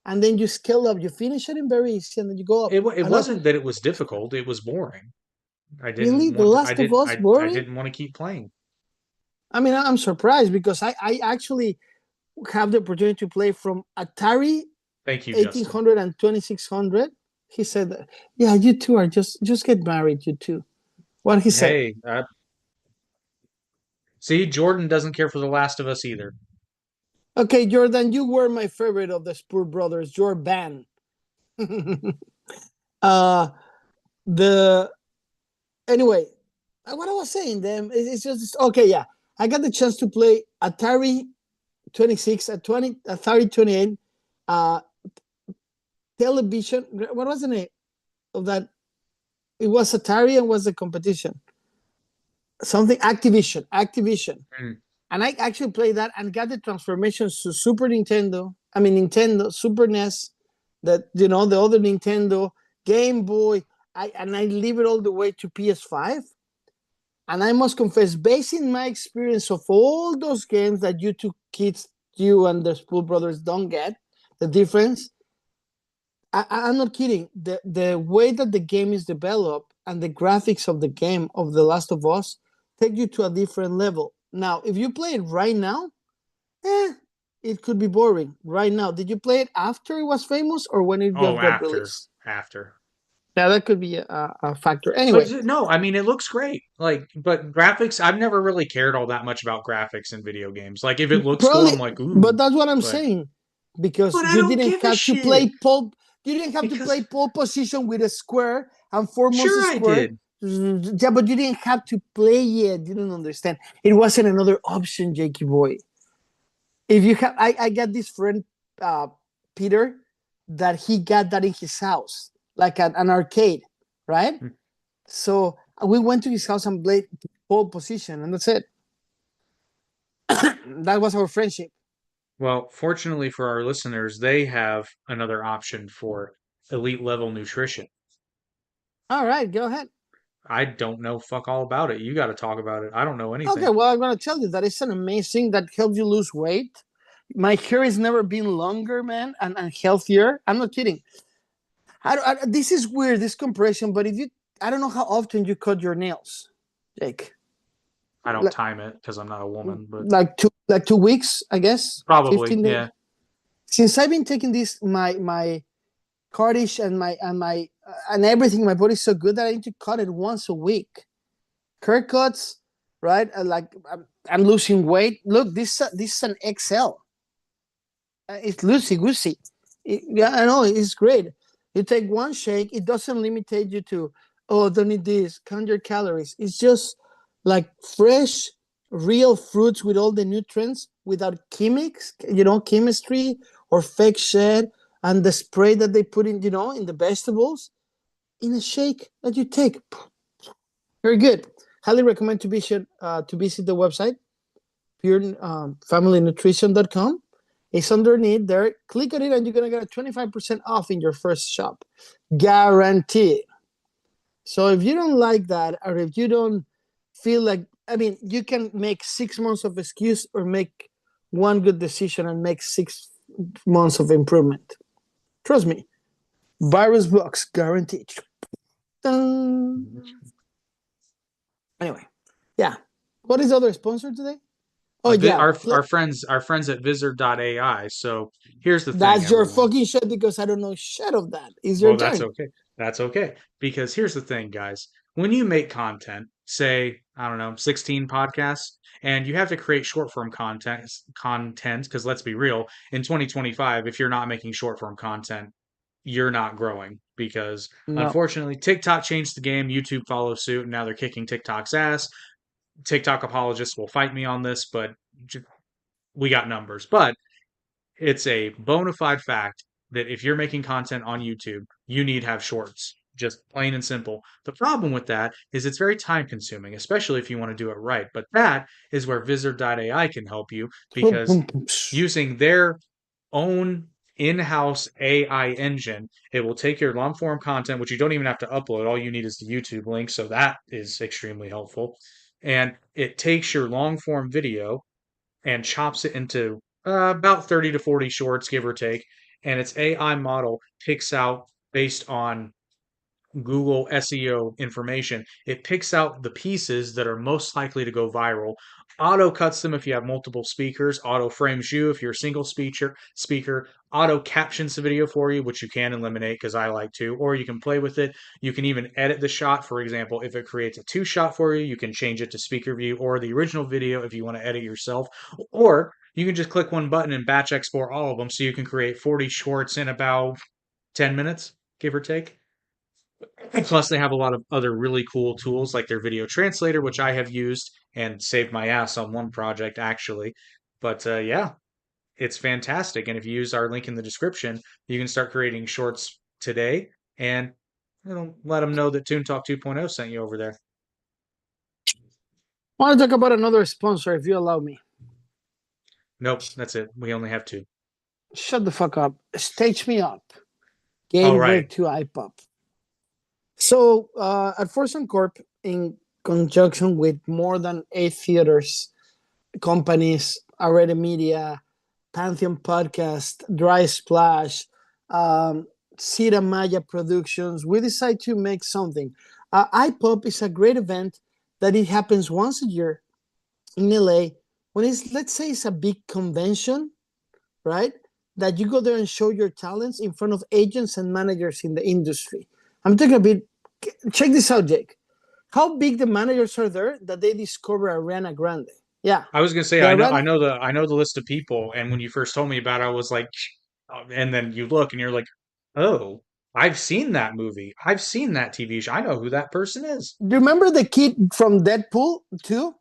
and then you scale up. You finish it in very easy, and then you go up It and up. wasn't that it was difficult, it was boring. Really, The Last of Us I boring? didn't want to keep playing. I mean, I'm surprised because I actually have the opportunity to play from Atari Thank you, Justin. 1800 and 2600. He said, that, "Yeah, you two are just get married, you two." What he said? Hey, see, Jordan doesn't care for The Last of Us either. Okay, Jordan, you were my favorite of the Spur brothers. Your band. The Anyway, what I was saying, them it's just okay. Yeah, I got the chance to play Atari 26 at 20 Atari 28 television. What was the name of that? It was Atari and was the competition. Something Activision. Mm. And I actually played that and got the transformations to Super Nintendo. I mean Nintendo, Super NES, that the other Nintendo, Game Boy. I leave it all the way to PS5. And I must confess, based in my experience of all those games that you two kids, you and the Spool brothers don't get, the difference, I'm not kidding. The way that the game is developed and the graphics of the game of The Last of Us take you to a different level. Now, if you play it right now, it could be boring right now. Did you play it after it was famous or when it Oh, just got released? after. Yeah, that could be a factor. Anyway, No, I mean it looks great. Like, but graphics, I've never really cared all that much about graphics in video games. Like, if it looks cool, probably, I'm like, but ooh. that's what I'm But saying, because I don't give a shit you didn't have to play because pole position with a square and 4 months a sure I square. did. Yeah, but you didn't have to play it. You don't understand. It wasn't another option, Jakey boy. If you have, I got this friend, uh, Peter, that he got that in his house, like an arcade, right? Hmm. So we went to his house and played pole position, and that's it. That was our friendship. Well, fortunately for our listeners, they have another option for elite level nutrition. All right, go ahead. I don't know fuck all about it. You got to talk about it. I don't know Okay, anything. well, I'm gonna tell you that it's an amazing that helps you lose weight. My hair has never been longer, man, and healthier. I'm not kidding. This is weird, this compression, but if you, I don't know how often you cut your nails, Jake. I don't Like, time it because I'm not a woman, but like 2 weeks, I guess, probably, 15 days. yeah. Since I've been taking this, my cardish and everything, my body's so good that I need to cut it once a week. Haircuts, right? Like I'm losing weight. Look, this is an XL. It's loosey goosey. Yeah, I know it's great. You take one shake, it doesn't limitate you to, oh, don't eat this, count your calories. It's just like fresh, real fruits with all the nutrients without chemistry or fake shit, and the spray that they put in, in the vegetables in a shake that you take. Very good. Highly recommend to visit the website purefamilynutrition.com. It's underneath there. Click on it and you're going to get a 25% off in your first shop. Guaranteed. So if you don't like that, or if you don't feel like, I mean, you can make 6 months of excuse or make one good decision and make 6 months of improvement. Trust me. Virus blocks guaranteed. Dun. Anyway, yeah. What is the other sponsor today? Oh yeah, Our friends at Visor.ai. So here's the thing, that's your everyone. fucking shit because I don't know shit of that. It's your Well, that's turn. okay. That's okay. Because here's the thing, guys. When you make content, say, I don't know, 16 podcasts, and you have to create short form content, because let's be real, in 2025, if you're not making short form content, you're not growing because No. unfortunately TikTok changed the game, YouTube follows suit, and now they're kicking TikTok's ass. TikTok apologists will fight me on this, but we got numbers. But it's a bona fide fact that if you're making content on YouTube, you need to have shorts. Just plain and simple. The problem with that is it's very time consuming, especially if you want to do it right. But that is where Visor.ai can help you because using their own in-house AI engine, it will take your long form content, which you don't even have to upload. All you need is the YouTube link. So that is extremely helpful. And it takes your long form video and chops it into about 30 to 40 shorts, give or take. And its AI model picks out based on Google SEO information. It picks out the pieces that are most likely to go viral, auto cuts them if you have multiple speakers, auto frames you if you're a single speaker, auto captions the video for you, which you can eliminate because I like to, or you can play with it. You can even edit the shot. For example, if it creates a two shot for you, you can change it to speaker view or the original video if you want to edit yourself, or you can just click one button and batch export all of them so you can create 40 shorts in about 10 minutes, give or take. Plus, they have a lot of other really cool tools like their video translator, which I have used and saved my ass on one project actually. But yeah, it's fantastic. And if you use our link in the description, you can start creating shorts today and let them know that Toon Talk 2.0 sent you over there. I want to talk about another sponsor, if you allow me. Nope, that's it. We only have two. Shut the fuck up. Stage me up. All Gateway right. to iPop. So at Fortune Corp, in conjunction with more than 8 theaters, companies, Already Media, Pantheon Podcast, Dry Splash, Sierra Maya Productions, we decide to make something. iPop is a great event that it happens once a year in LA when it's, let's say, it's a big convention, right? That you go there and show your talents in front of agents and managers in the industry. I'm talking a bit. Check this out, Jake. How big the managers are there that they discover Ariana Grande? Yeah, I was gonna say the I know Ariana. I know the list of people, and when you first told me about it, I was like, and then you look and you're like, oh, I've seen that movie. I've seen that TV show. I know who that person is. Do you remember the kid from Deadpool 2?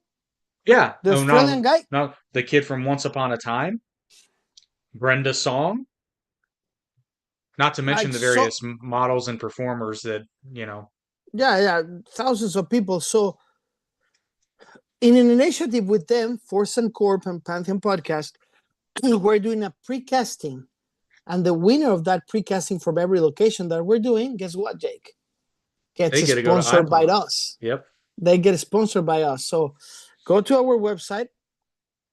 Yeah. The Oh no, Australian guy? no, the kid from Once Upon a Time, Brenda Song. Not to mention Like, the so, various models and performers that, you know. yeah, thousands of people. So, in an initiative with them, Force and Corp and Pantheon Podcast, we're doing a pre-casting. And the winner of that pre-casting from every location that we're doing, guess what, Jake? Gets They get to go to sponsored by iPod. us. Yep. They get sponsored by us. So go to our website,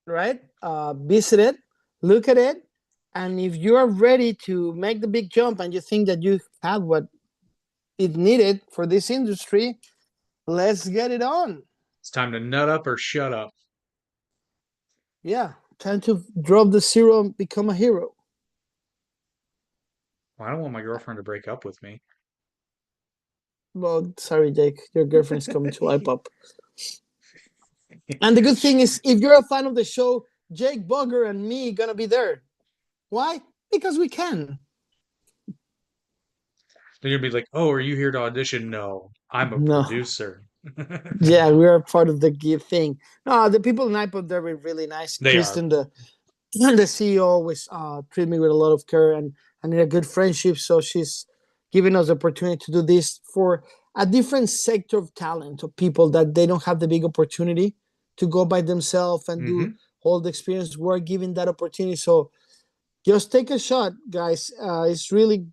right? Visit it, look at it. And if you are ready to make the big jump and you think that you have what it needed for this industry, let's get it on. It's time to nut up or shut up. Yeah, time to drop the zero and become a hero. Well, I don't want my girlfriend to break up with me. Well, sorry, Jake, your girlfriend's coming to wipe up. And the good thing is, if you're a fan of the show, Jake Bogger and me gonna be there. Why? Because we can. Then you'll be like, "Oh, are you here to audition?" No, I'm a No. producer. Yeah, we are part of the thing. No, the people in iPod, they're really nice. They are. Kristen, the CEO, always treat me with a lot of care and a good friendship. So she's giving us the opportunity to do this for a different sector of talent, of people that they don't have the big opportunity to go by themselves and do all the experience. We're giving that opportunity. So just take a shot, guys. It's really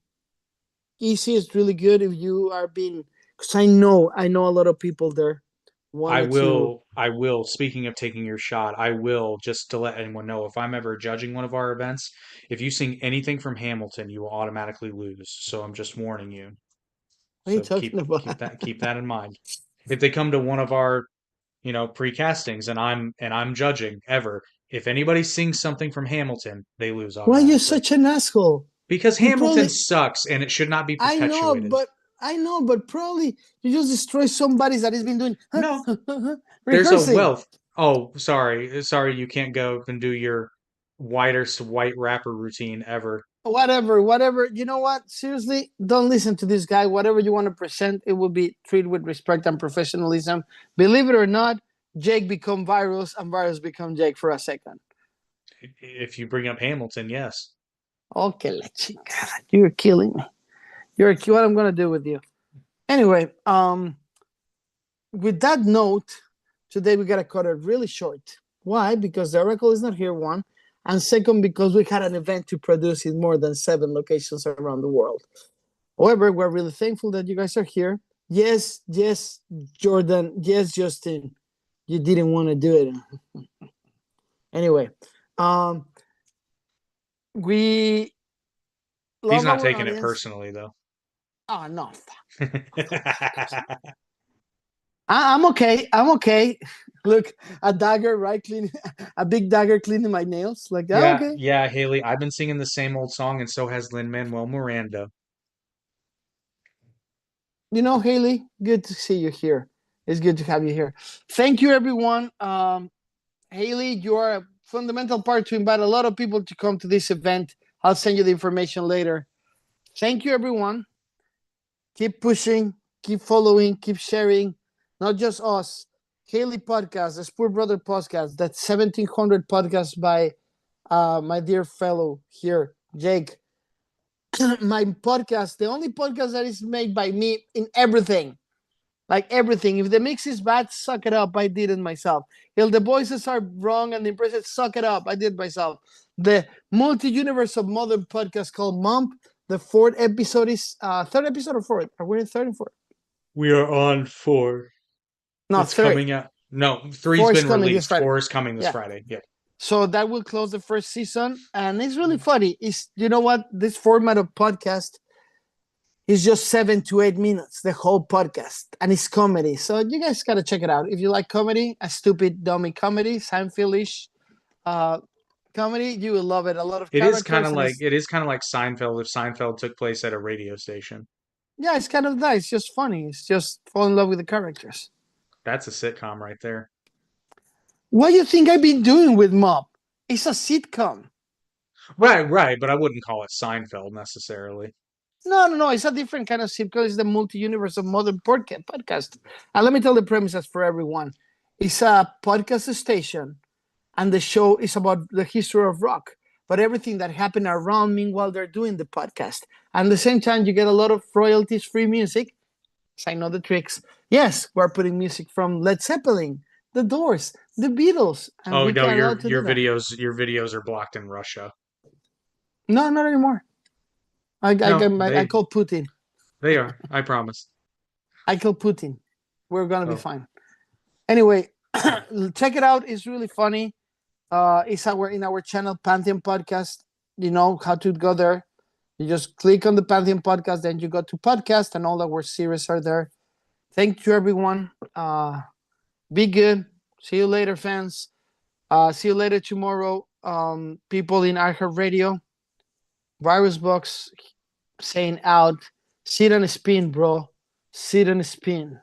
easy. It's really good if you are being, because I know a lot of people there wanted to. I will. Speaking of taking your shot, I will, just to let anyone know, if I'm ever judging one of our events, if you sing anything from Hamilton, you will automatically lose. So I'm just warning you. What are you So talking about? keep that in mind. If they come to one of our, pre-castings and I'm judging ever, if anybody sings something from Hamilton, they lose Why are you automatically. such an asshole? Because You Hamilton probably, sucks and it should not be I know, perpetuated. but probably you just destroy somebody that has been doing No, there's a rehearsing. wealth. Oh, sorry, you can't go and do your whitest white rapper routine ever. Whatever. You know what? Seriously, don't listen to this guy. Whatever you want to present, it will be treated with respect and professionalism. Believe it or not, Jake become Virus and Virus become Jake for a second. If you bring up Hamilton, yes. Okay, la chingada. You're killing me. What I'm gonna do with you. Anyway, with that note, today we gotta cut it really short. Why? Because the Oracle is not here, one. And second, because we had an event to produce in more than 7 locations around the world. However, we're really thankful that you guys are here. Yes, Jordan. Yes, Justin. You didn't want to do it. Anyway, we love He's not our taking it audience. personally, though. Oh, no. I'm okay. Look, a dagger, right? Cleaning a big dagger cleaning my nails. Like, okay. Yeah, Haley. I've been singing the same old song, and so has Lin-Manuel Miranda. You know, Haley, good to see you here. It's good to have you here. Thank you, everyone. Haley, you are a fundamental part to invite a lot of people to come to this event. I'll send you the information later. Thank you, everyone. Keep pushing, keep following, keep sharing. Not just us. Haley Podcast, the Spur Brother Podcast, that's 1,700 podcasts by my dear fellow here, Jake. My podcast, the only podcast that is made by me in everything. Like everything. If the mix is bad, suck it up. I did it myself. If the voices are wrong and the impressions, suck it up. I did it myself. The multi-universe of modern podcast called Mump. The 4th episode is third episode or 4th? Are we in 3rd and 4th? We are on 4. No, It's 3rd. coming out. No, 3's 4 is been coming this released. Friday. 4 is coming this Yeah. Friday. Yeah. So that will close the 1st season, and it's really funny. It's, you know what? This format of podcast is just 7 to 8 minutes, the whole podcast, and it's comedy. So you guys got to check it out. If you like comedy, a stupid, dummy comedy, Seinfeld-ish comedy, you will love it. A lot of It is characters. kind of like Seinfeld if Seinfeld took place at a radio station. Yeah, it's kind of nice. It's just funny. It's just fall in love with the characters. That's a sitcom right there. What do you think I've been doing with Mob? It's a sitcom. Right. But I wouldn't call it Seinfeld necessarily. No. It's a different kind of sitcom. It's the multi-universe of modern podcast. And let me tell the premises for everyone. It's a podcast station, and the show is about the history of rock, but everything that happened around meanwhile they're doing the podcast. And at the same time, you get a lot of royalties-free music. So I know the tricks. Yes, we're putting music from Led Zeppelin, The Doors, The Beatles, and Oh we no, can allowed to do your that. videos are blocked in Russia. No, not anymore. I No, call Putin. they are. I promise. I call Putin. We're gonna be Oh, fine. Anyway, check it out. It's really funny. It's in our channel Pantheon Podcast. You know how to go there. You just click on the Pantheon Podcast, then you go to podcast, and all our series are there. Thank you, everyone. Be good. See you later, fans. See you later tomorrow. People in iHeartRadio, Virus Box saying out. Sit and spin, bro. Sit and spin.